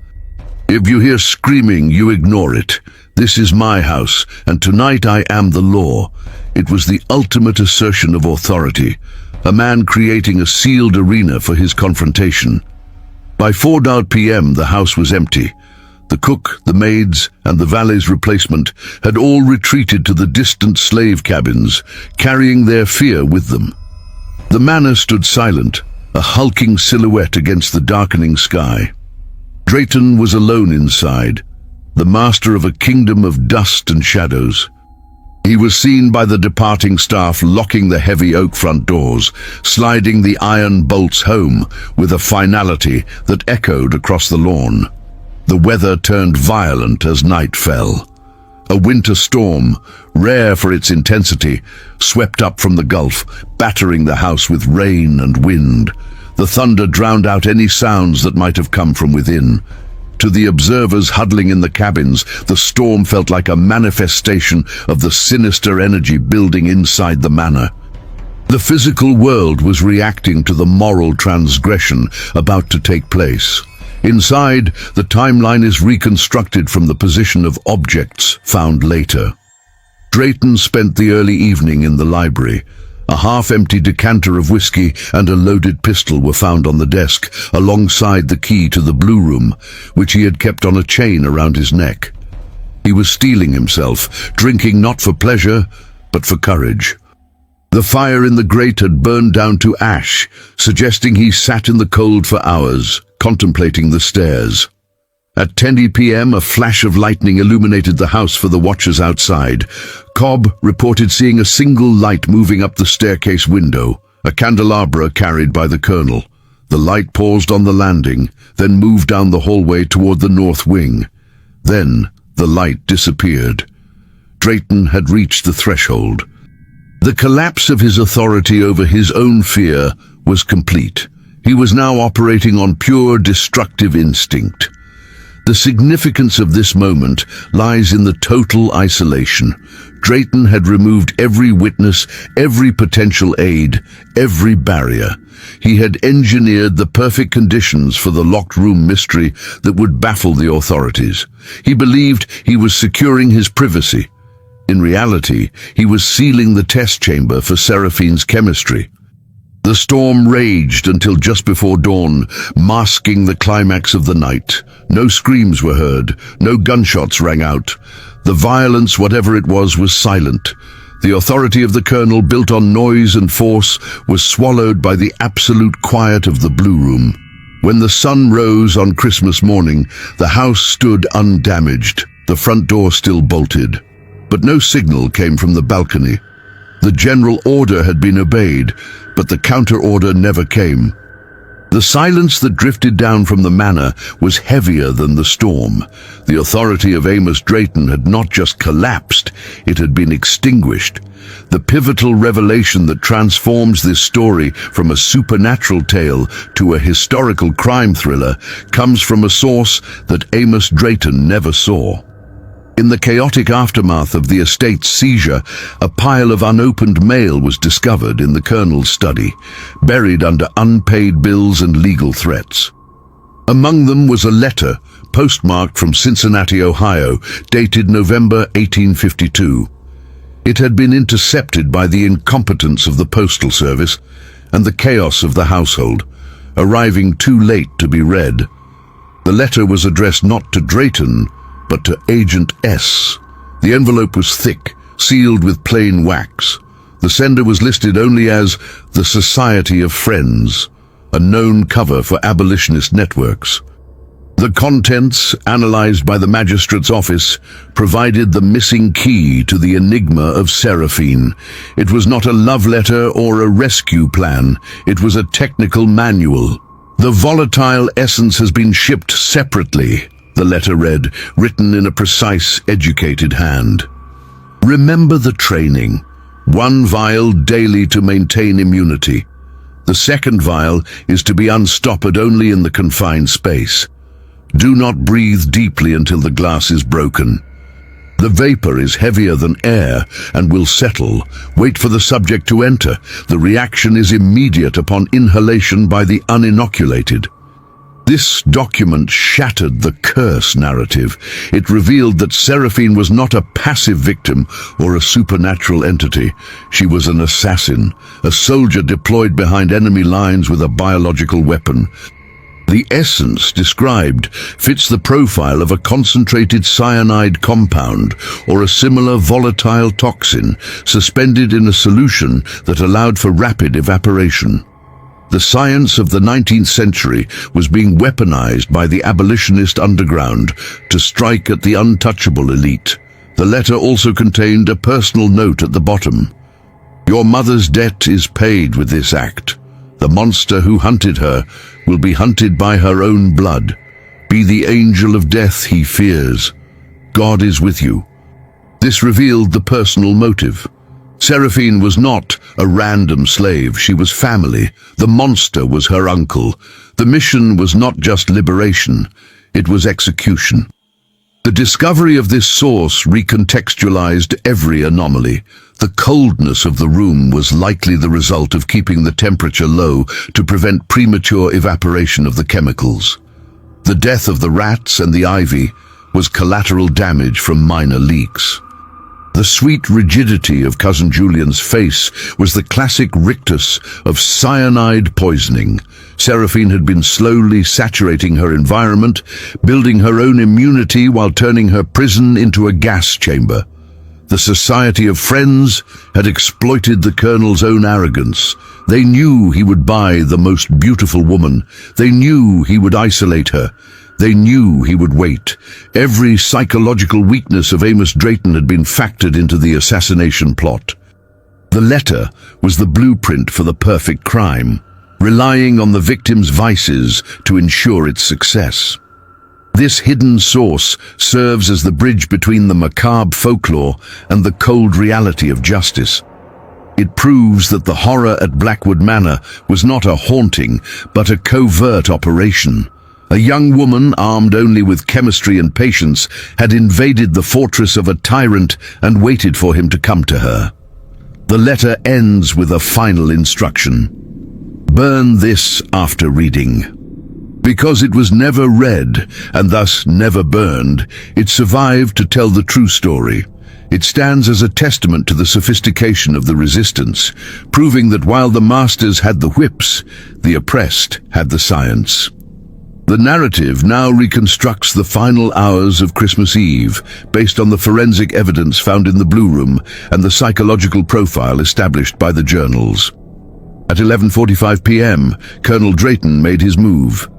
If you hear screaming, you ignore it. This is my house, and tonight I am the law." It was the ultimate assertion of authority, a man creating a sealed arena for his confrontation. By 4 p.m. the house was empty. The cook, the maids, and the valet's replacement had all retreated to the distant slave cabins, carrying their fear with them. The manor stood silent, a hulking silhouette against the darkening sky. Drayton was alone inside, the master of a kingdom of dust and shadows. He was seen by the departing staff locking the heavy oak front doors, sliding the iron bolts home with a finality that echoed across the lawn. The weather turned violent as night fell. A winter storm, rare for its intensity, swept up from the Gulf, battering the house with rain and wind. The thunder drowned out any sounds that might have come from within. To the observers huddling in the cabins, the storm felt like a manifestation of the sinister energy building inside the manor. The physical world was reacting to the moral transgression about to take place. Inside, the timeline is reconstructed from the position of objects found later. Drayton spent the early evening in the library. A half-empty decanter of whiskey and a loaded pistol were found on the desk, alongside the key to the blue room, which he had kept on a chain around his neck. He was steeling himself, drinking not for pleasure, but for courage. The fire in the grate had burned down to ash, suggesting he sat in the cold for hours, contemplating the stairs. At 10 p.m., a flash of lightning illuminated the house for the watchers outside. Cobb reported seeing a single light moving up the staircase window, a candelabra carried by the colonel. The light paused on the landing, then moved down the hallway toward the north wing. Then the light disappeared. Drayton had reached the threshold. The collapse of his authority over his own fear was complete. He was now operating on pure destructive instinct. The significance of this moment lies in the total isolation. Drayton had removed every witness, every potential aid, every barrier. He had engineered the perfect conditions for the locked room mystery that would baffle the authorities. He believed he was securing his privacy. In reality, he was sealing the test chamber for Seraphine's chemistry. The storm raged until just before dawn, masking the climax of the night. No screams were heard, no gunshots rang out. The violence, whatever it was silent. The authority of the colonel, built on noise and force, was swallowed by the absolute quiet of the blue room. When the sun rose on Christmas morning, the house stood undamaged, the front door still bolted. But no signal came from the balcony. The general order had been obeyed, but the counter-order never came. The silence that drifted down from the manor was heavier than the storm. The authority of Amos Drayton had not just collapsed, it had been extinguished. The pivotal revelation that transforms this story from a supernatural tale to a historical crime thriller comes from a source that Amos Drayton never saw. In the chaotic aftermath of the estate's seizure, a pile of unopened mail was discovered in the colonel's study, buried under unpaid bills and legal threats. Among them was a letter, postmarked from Cincinnati, Ohio, dated November 1852. It had been intercepted by the incompetence of the postal service and the chaos of the household, arriving too late to be read. The letter was addressed not to Drayton, but to Agent S. The envelope was thick, sealed with plain wax. The sender was listed only as the Society of Friends, a known cover for abolitionist networks. The contents, analyzed by the magistrate's office, provided the missing key to the enigma of Seraphine. It was not a love letter or a rescue plan. It was a technical manual. The volatile essence has been shipped separately, the letter read, written in a precise, educated hand. Remember the training. 1 vial daily to maintain immunity. The second vial is to be unstoppered only in the confined space. Do not breathe deeply until the glass is broken. The vapor is heavier than air and will settle. Wait for the subject to enter. The reaction is immediate upon inhalation by the uninoculated. This document shattered the curse narrative. It revealed that Seraphine was not a passive victim or a supernatural entity. She was an assassin, a soldier deployed behind enemy lines with a biological weapon. The essence described fits the profile of a concentrated cyanide compound or a similar volatile toxin suspended in a solution that allowed for rapid evaporation. The science of the 19th century was being weaponized by the abolitionist underground to strike at the untouchable elite. The letter also contained a personal note at the bottom. Your mother's debt is paid with this act. The monster who hunted her will be hunted by her own blood. Be the angel of death he fears. God is with you. This revealed the personal motive. Seraphine was not a random slave, she was family. The monster was her uncle. The mission was not just liberation, it was execution. The discovery of this source recontextualized every anomaly. The coldness of the room was likely the result of keeping the temperature low to prevent premature evaporation of the chemicals. The death of the rats and the ivy was collateral damage from minor leaks. The sweet rigidity of Cousin Julian's face was the classic rictus of cyanide poisoning. Seraphine had been slowly saturating her environment, building her own immunity while turning her prison into a gas chamber. The Society of Friends had exploited the Colonel's own arrogance. They knew he would buy the most beautiful woman. They knew he would isolate her. They knew he would wait. Every psychological weakness of Amos Drayton had been factored into the assassination plot. The letter was the blueprint for the perfect crime, relying on the victim's vices to ensure its success. This hidden source serves as the bridge between the macabre folklore and the cold reality of justice. It proves that the horror at Blackwood Manor was not a haunting, but a covert operation. A young woman, armed only with chemistry and patience, had invaded the fortress of a tyrant and waited for him to come to her. The letter ends with a final instruction. Burn this after reading. Because it was never read, and thus never burned, it survived to tell the true story. It stands as a testament to the sophistication of the resistance, proving that while the masters had the whips, the oppressed had the science. The narrative now reconstructs the final hours of Christmas Eve, based on the forensic evidence found in the Blue Room and the psychological profile established by the journals. At 11:45 p.m., Colonel Drayton made his move.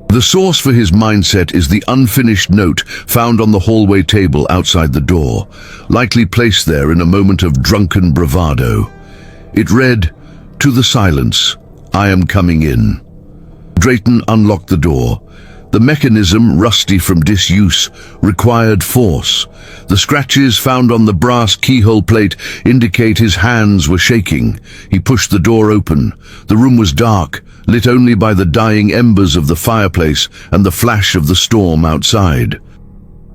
The source for his mindset is the unfinished note found on the hallway table outside the door, likely placed there in a moment of drunken bravado. It read, "To the silence, I am coming in." Drayton unlocked the door. The mechanism, rusty from disuse, required force. The scratches found on the brass keyhole plate indicate his hands were shaking. He pushed the door open. The room was dark, lit only by the dying embers of the fireplace and the flash of the storm outside.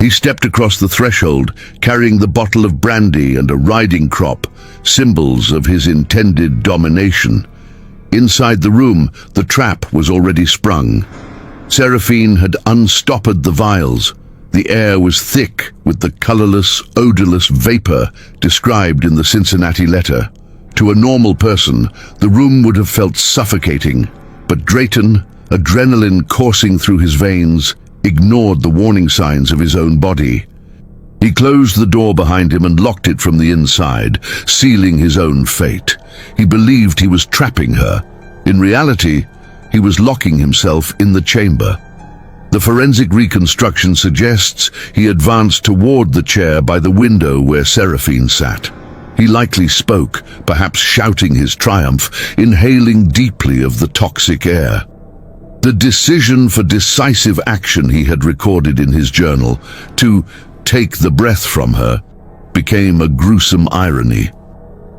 He stepped across the threshold, carrying the bottle of brandy and a riding crop, symbols of his intended domination. Inside the room, the trap was already sprung. Seraphine had unstoppered the vials. The air was thick with the colorless, odorless vapor described in the Cincinnati letter. To a normal person, the room would have felt suffocating, but Drayton, adrenaline coursing through his veins, ignored the warning signs of his own body. He closed the door behind him and locked it from the inside, sealing his own fate. He believed he was trapping her. In reality, he was locking himself in the chamber. The forensic reconstruction suggests he advanced toward the chair by the window where Seraphine sat. He likely spoke, perhaps shouting his triumph, inhaling deeply of the toxic air. The decision for decisive action he had recorded in his journal, to take the breath from her, became a gruesome irony.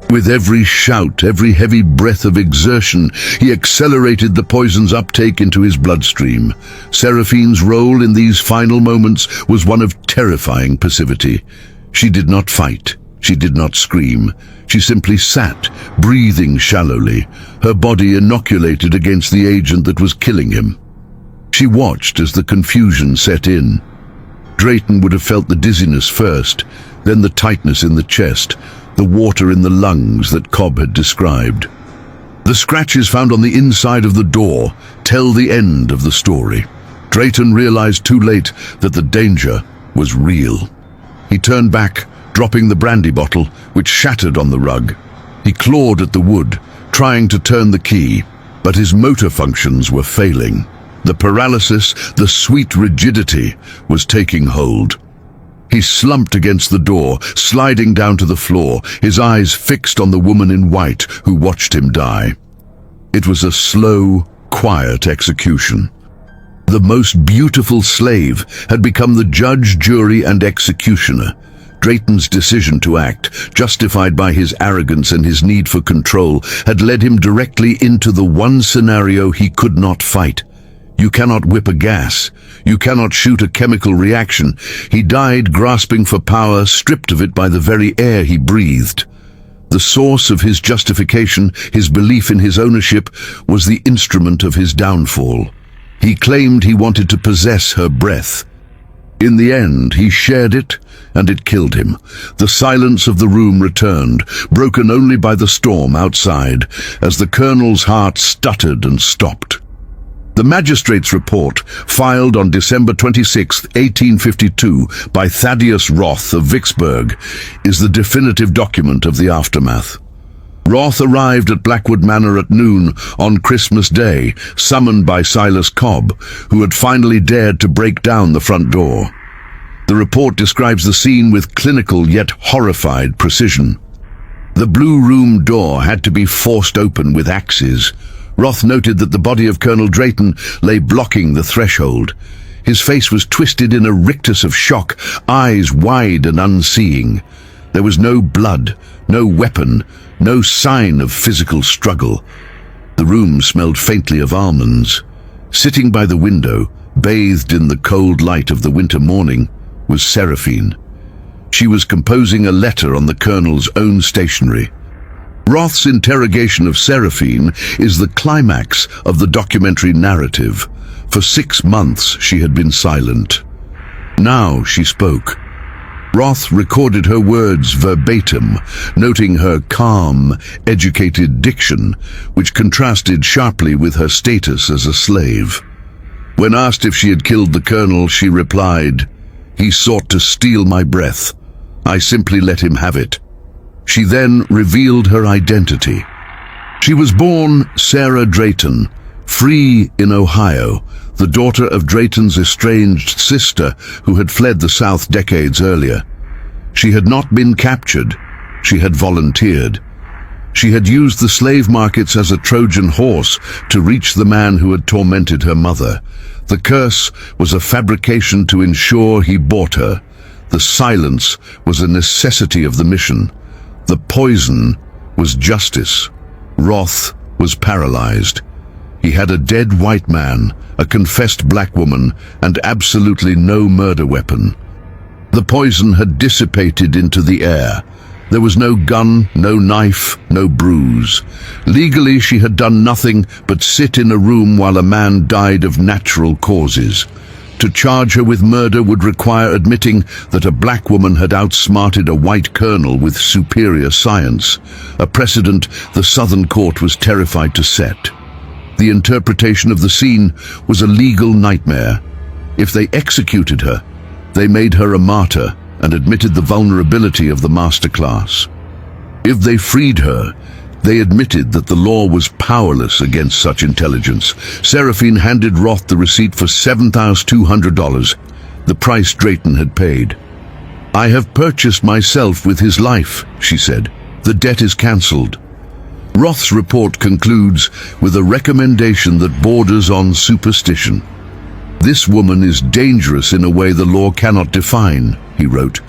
With every shout, every heavy breath of exertion, he accelerated the poison's uptake into his bloodstream. Seraphine's role in these final moments was one of terrifying passivity. She did not fight. She did not scream. She simply sat, breathing shallowly, her body inoculated against the agent that was killing him. She watched as the confusion set in. Drayton would have felt the dizziness first, then the tightness in the chest, the water in the lungs that Cobb had described. The scratches found on the inside of the door tell the end of the story. Drayton realized too late that the danger was real. He turned back, dropping the brandy bottle, which shattered on the rug. He clawed at the wood, trying to turn the key, but his motor functions were failing. The paralysis, the sweet rigidity, was taking hold. He slumped against the door, sliding down to the floor, his eyes fixed on the woman in white who watched him die. It was a slow, quiet execution. The most beautiful slave had become the judge, jury, and executioner. Drayton's decision to act, justified by his arrogance and his need for control, had led him directly into the one scenario he could not fight. You cannot whip a gas. You cannot shoot a chemical reaction. He died grasping for power, stripped of it by the very air he breathed. The source of his justification, his belief in his ownership, was the instrument of his downfall. He claimed he wanted to possess her breath. In the end, he shared it, and it killed him. The silence of the room returned, broken only by the storm outside, as the colonel's heart stuttered and stopped. The magistrate's report, filed on December 26, 1852, by Thaddeus Roth of Vicksburg, is the definitive document of the aftermath. Roth arrived at Blackwood Manor at noon on Christmas Day, summoned by Silas Cobb, who had finally dared to break down the front door. The report describes the scene with clinical yet horrified precision. The blue room door had to be forced open with axes. Roth noted that the body of Colonel Drayton lay blocking the threshold. His face was twisted in a rictus of shock, eyes wide and unseeing. There was no blood, no weapon, no sign of physical struggle. The room smelled faintly of almonds. Sitting by the window, bathed in the cold light of the winter morning, was Seraphine. She was composing a letter on the colonel's own stationery. Roth's interrogation of Seraphine is the climax of the documentary narrative. For 6 months she had been silent. Now she spoke. Roth recorded her words verbatim, noting her calm, educated diction, which contrasted sharply with her status as a slave. When asked if she had killed the colonel, she replied, "He sought to steal my breath. I simply let him have it." She then revealed her identity. She was born Sarah Drayton, free in Ohio, the daughter of Drayton's estranged sister who had fled the South decades earlier. She had not been captured. She had volunteered. She had used the slave markets as a Trojan horse to reach the man who had tormented her mother. The curse was a fabrication to ensure he bought her. The silence was a necessity of the mission. The poison was justice. Roth was paralyzed. He had a dead white man, a confessed black woman, and absolutely no murder weapon. The poison had dissipated into the air. There was no gun, no knife, no bruise. Legally, she had done nothing but sit in a room while a man died of natural causes. To charge her with murder would require admitting that a black woman had outsmarted a white colonel with superior science, a precedent the Southern court was terrified to set. The interpretation of the scene was a legal nightmare. If they executed her, they made her a martyr and admitted the vulnerability of the masterclass. If they freed her, they admitted that the law was powerless against such intelligence. Seraphine handed Roth the receipt for $7,200, the price Drayton had paid. "I have purchased myself with his life," she said. "The debt is cancelled." Roth's report concludes with a recommendation that borders on superstition. "This woman is dangerous in a way the law cannot define," he wrote.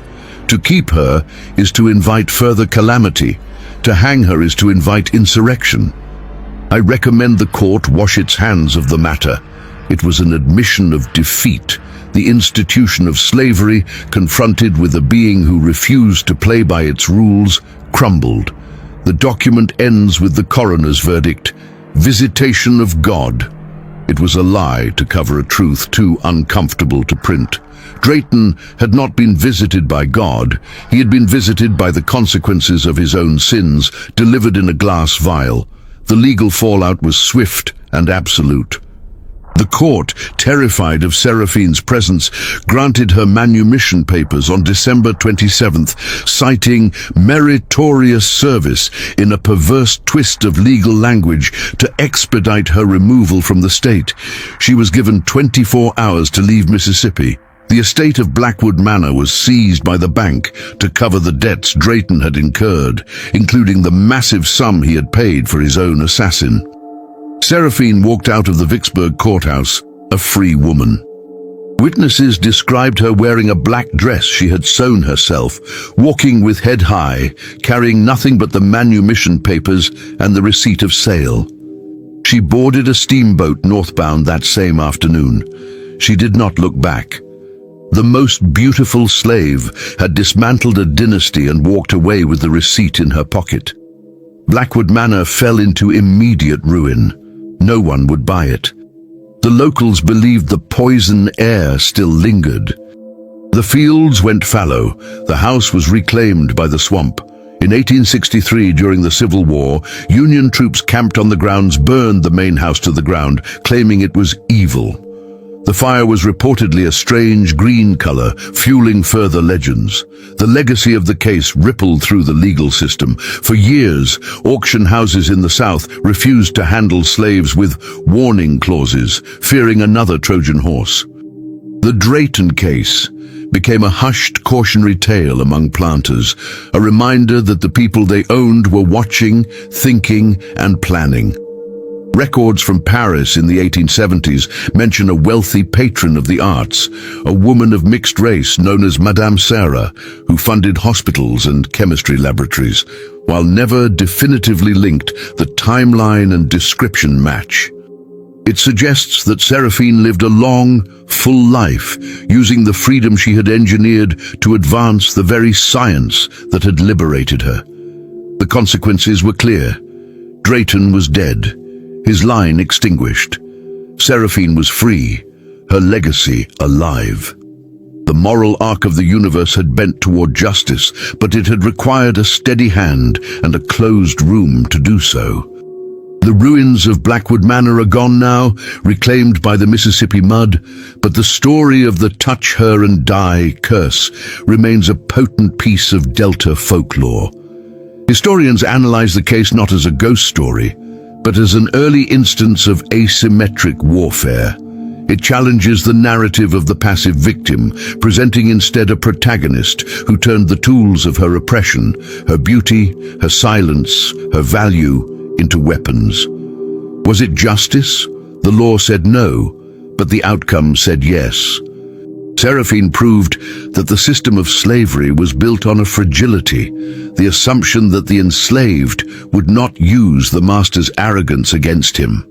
"To keep her is to invite further calamity. To hang her is to invite insurrection. I recommend the court wash its hands of the matter. It was an admission of defeat. The institution of slavery, confronted with a being who refused to play by its rules, crumbled." The document ends with the coroner's verdict, "Visitation of God." It was a lie to cover a truth too uncomfortable to print. Drayton had not been visited by God. He had been visited by the consequences of his own sins, delivered in a glass vial. The legal fallout was swift and absolute. The court, terrified of Seraphine's presence, granted her manumission papers on December 27th, citing meritorious service in a perverse twist of legal language to expedite her removal from the state. She was given 24 hours to leave Mississippi. The estate of Blackwood Manor was seized by the bank to cover the debts Drayton had incurred, including the massive sum he had paid for his own assassin. Seraphine walked out of the Vicksburg courthouse, a free woman. Witnesses described her wearing a black dress she had sewn herself, walking with head high, carrying nothing but the manumission papers and the receipt of sale. She boarded a steamboat northbound that same afternoon. She did not look back. The most beautiful slave had dismantled a dynasty and walked away with the receipt in her pocket. Blackwood Manor fell into immediate ruin. No one would buy it. The locals believed the poison air still lingered. The fields went fallow. The house was reclaimed by the swamp. In 1863, during the Civil War, Union troops camped on the grounds burned the main house to the ground, claiming it was evil. The fire was reportedly a strange green color, fueling further legends. The legacy of the case rippled through the legal system. For years, auction houses in the South refused to handle slaves with warning clauses, fearing another Trojan horse. The Drayton case became a hushed cautionary tale among planters, a reminder that the people they owned were watching, thinking, and planning. Records from Paris in the 1870s mention a wealthy patron of the arts, a woman of mixed race known as Madame Sarah, who funded hospitals and chemistry laboratories, while never definitively linked, the timeline and description match. It suggests that Seraphine lived a long, full life, using the freedom she had engineered to advance the very science that had liberated her. The consequences were clear. Drayton was dead, his line extinguished. Seraphine was free, her legacy alive. The moral arc of the universe had bent toward justice, but it had required a steady hand and a closed room to do so. The ruins of Blackwood Manor are gone now, reclaimed by the Mississippi mud, but the story of the touch her and die curse remains a potent piece of Delta folklore. Historians analyze the case not as a ghost story, but as an early instance of asymmetric warfare. It challenges the narrative of the passive victim, presenting instead a protagonist who turned the tools of her oppression, her beauty, her silence, her value, into weapons. Was it justice? The law said no, but the outcome said yes. Seraphine proved that the system of slavery was built on a fragility, the assumption that the enslaved would not use the master's arrogance against him.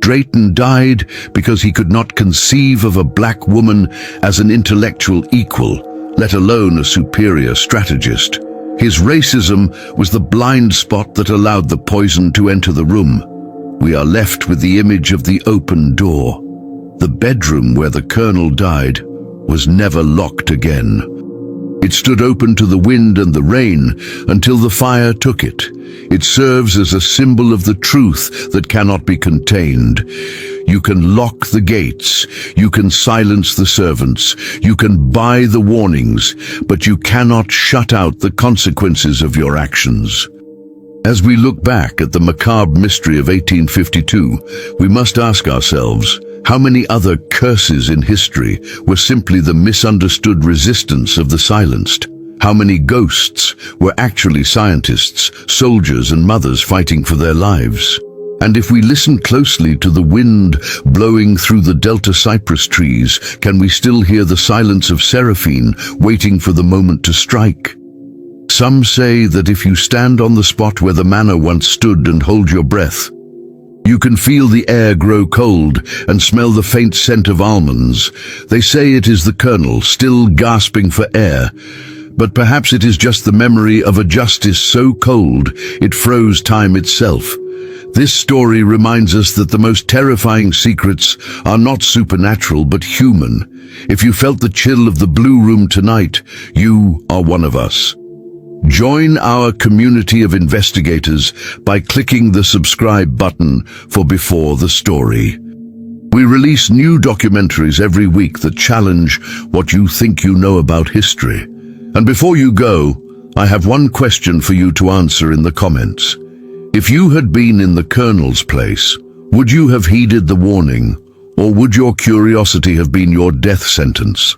Drayton died because he could not conceive of a black woman as an intellectual equal, let alone a superior strategist. His racism was the blind spot that allowed the poison to enter the room. We are left with the image of the open door. The bedroom where the colonel died was never locked again. It stood open to the wind and the rain until the fire took it. It serves as a symbol of the truth that cannot be contained. You can lock the gates, you can silence the servants, you can buy the warnings, but you cannot shut out the consequences of your actions. As we look back at the macabre mystery of 1852, we must ask ourselves, how many other curses in history were simply the misunderstood resistance of the silenced? How many ghosts were actually scientists, soldiers, and mothers fighting for their lives? And if we listen closely to the wind blowing through the Delta cypress trees, can we still hear the silence of Seraphine waiting for the moment to strike? Some say that if you stand on the spot where the manor once stood and hold your breath, you can feel the air grow cold and smell the faint scent of almonds. They say it is the colonel, still gasping for air. But perhaps it is just the memory of a justice so cold it froze time itself. This story reminds us that the most terrifying secrets are not supernatural but human. If you felt the chill of the Blue Room tonight, you are one of us. Join our community of investigators by clicking the subscribe button for Before the Story. We release new documentaries every week that challenge what you think you know about history. And before you go, I have one question for you to answer in the comments. If you had been in the colonel's place, would you have heeded the warning, or would your curiosity have been your death sentence?